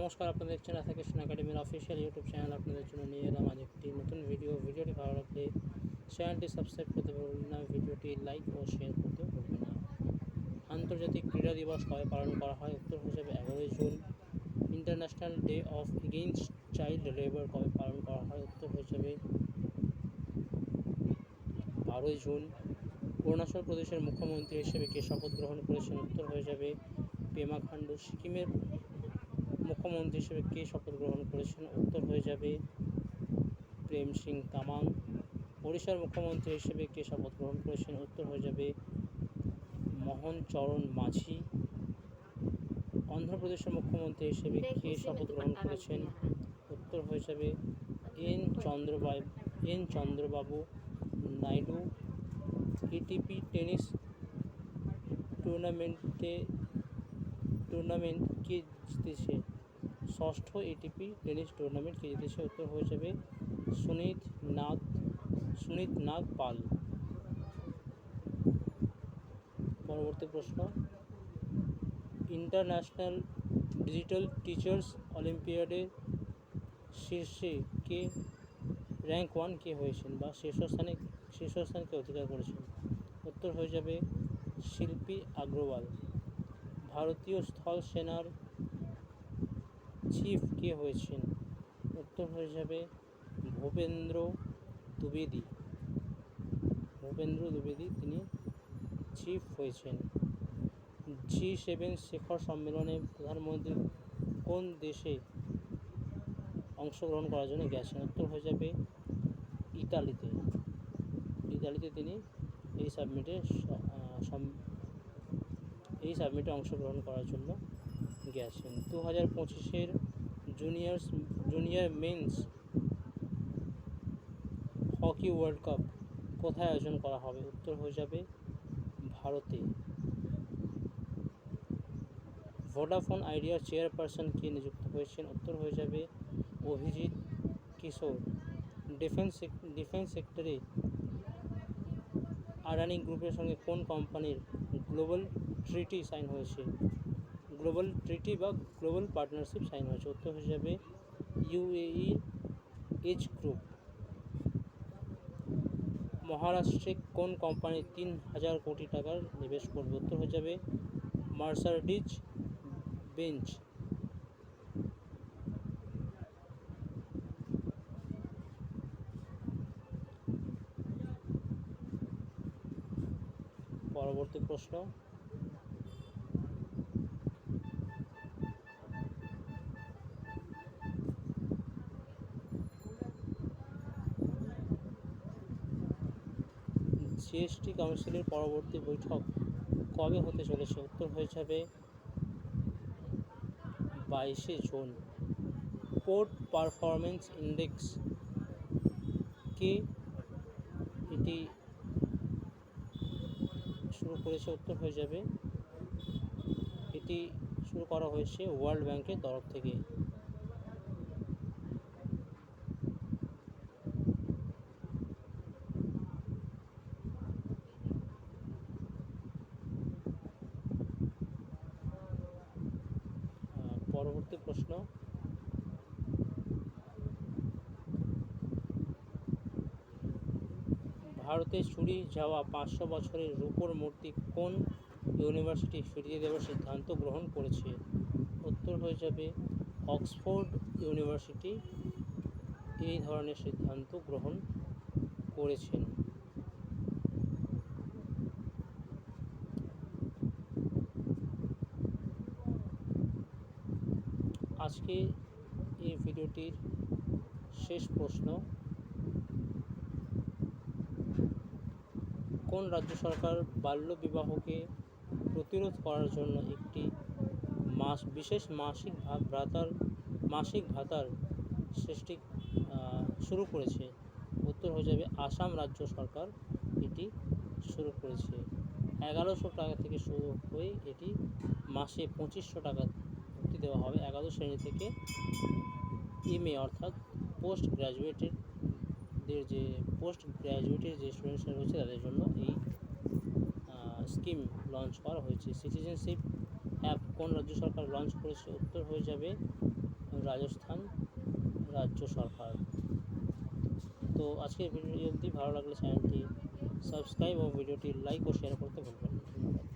নমস্কার, আপনাদের দেখছেন অ্যাসাকেশন একাডেমির অফিসিয়াল ইউটিউব চ্যানেল। আপনাদের জন্য নিয়ে এলাম আজ একটি নতুন ভিডিওটি ভালো লাগলে চ্যানেলটি সাবস্ক্রাইব করতে ভুলবেন না, ভিডিওটি লাইক ও শেয়ার করতে ভুলবেন না। আন্তর্জাতিক ক্রীড়া দিবস কবে পালন করা হয়? উত্তর হয়ে যাবে 11ই June. International day of against child labour কবে পালন করা হয়? উত্তর হয়ে যাবে 12ই জুন। অরুণাচল প্রদেশের মুখ্যমন্ত্রী হিসেবে কে শপথ গ্রহণ করেছেন? উত্তর হয়ে যাবে পেমা খান্ডু। সিকিমের মুখ্যমন্ত্রী হিসেবে কে শপথ গ্রহণ করেছেন? উত্তর হয়ে যাবে প্রেম সিং তামাং। ওড়িশার মুখ্যমন্ত্রী হিসেবে কে শপথ গ্রহণ করেছেন? উত্তর হয়ে যাবে মোহন চরণ মাঝি। অন্ধ্রপ্রদেশের মুখ্যমন্ত্রী হিসেবে কে শপথ গ্রহণ করেছেন? উত্তর হয়ে যাবে N Chandrababu Naidu. ATP tennis tournament কে জিতেছে? ষষ্ঠ এটিপি টেনিস টুর্নামেন্ট কে জিতেছে? উত্তর হয়ে যাবে সুনীত নাগ পাল। পরবর্তী প্রশ্ন, ইন্টারন্যাশনাল ডিজিটাল টিচার্স অলিম্পিয়াডে শীর্ষে কে র্যাঙ্ক 1 কে হয়েছেন বা শীর্ষস্থানকে অধিকার করেছেন? উত্তর হয়ে যাবে শিল্পী আগ্রওয়াল। ভারতীয় স্থল সেনার চিফ কে হয়েছেন? উত্তর হয়ে যাবে ভূপেন্দ্র দ্বিবেদী তিনি চিফ হয়েছেন। G7 শিখর সম্মেলনে প্রধানমন্ত্রী কোন দেশে অংশগ্রহণ করার জন্য গেছেন? উত্তর হয়ে যাবে ইতালিতে তিনি এই সাবমিটে অংশগ্রহণ করার জন্য গেছেন। 2025-এর junior men's hockey world cup কোথায় আয়োজন করা হবে? উত্তর হয়ে যাবে ভারতে। ভোডাফোন আইডিয়ার চেয়ারপারসন কে নিযুক্ত হয়েছেন? উত্তর হয়ে যাবে অভিজিৎ কিশোর। ডিফেন্স সেক্টরে আদানি গ্রুপের সঙ্গে কোন কোম্পানির গ্লোবাল ট্রিটি বা গ্লোবাল পার্টনারশিপ সাইন হয়েছে? উত্তর হয়ে যাবে UAE এজ গ্রুপ। মহারাষ্ট্রে কোন কোম্পানি 3,000 কোটি টাকার নিবেশ করবে? উত্তর হয়ে যাবে মার্সাডিজ বেঞ্জ। পরবর্তী প্রশ্ন, GST কাউন্সিলের পরবর্তী বৈঠক কবে হতে চলেছে? উত্তর হয়ে যাবে 22শে জুন। পোর্ট পারফরমেন্স ইন্ডেক্স কে এটি শুরু করেছে? উত্তর হয়ে যাবে এটি শুরু করা হয়েছে ওয়ার্ল্ড ব্যাংকের তরফ থেকে। পরবর্তী প্রশ্ন, ভারতে চুরি যাওয়া 500 বছরের রূপোর মূর্তি কোন ইউনিভার্সিটি ফিরিয়ে দেওয়ার সিদ্ধান্ত গ্রহণ করেছে? উত্তর হয়ে যাবে অক্সফোর্ড ইউনিভার্সিটি এই ধরনের সিদ্ধান্ত গ্রহণ করেছেন। আজকে এই ভিডিওটির শেষ প্রশ্ন, কোন রাজ্য সরকার বাল্য বিবাহকে প্রতিরোধ করার জন্য একটি বিশেষ মাসিক ভাতার সৃষ্টি শুরু করেছে? উত্তর হয়ে যাবে আসাম রাজ্য সরকার এটি শুরু করেছে। 1100 টাকা থেকে শুরু হয়ে এটি মাসে 2500 টাকা ভর্তি দেওয়া হবে 11 শ্রেণী থেকে MA অর্থাৎ পোস্ট গ্র্যাজুয়েটের যে স্টুডেন্টসরা রয়েছে তাদের জন্য এই স্কিম লঞ্চ করা হয়েছে। সিটিজেনশিপ অ্যাপ কোন রাজ্য সরকার লঞ্চ করেছে? উত্তর হয়ে যাবে রাজস্থান রাজ্য সরকার। তো আজকের ভিডিও অবধি, ভালো লাগলে চ্যানেলটি সাবস্ক্রাইব ও ভিডিওটি লাইক ও শেয়ার করতে ভুলবেন না। ধন্যবাদ।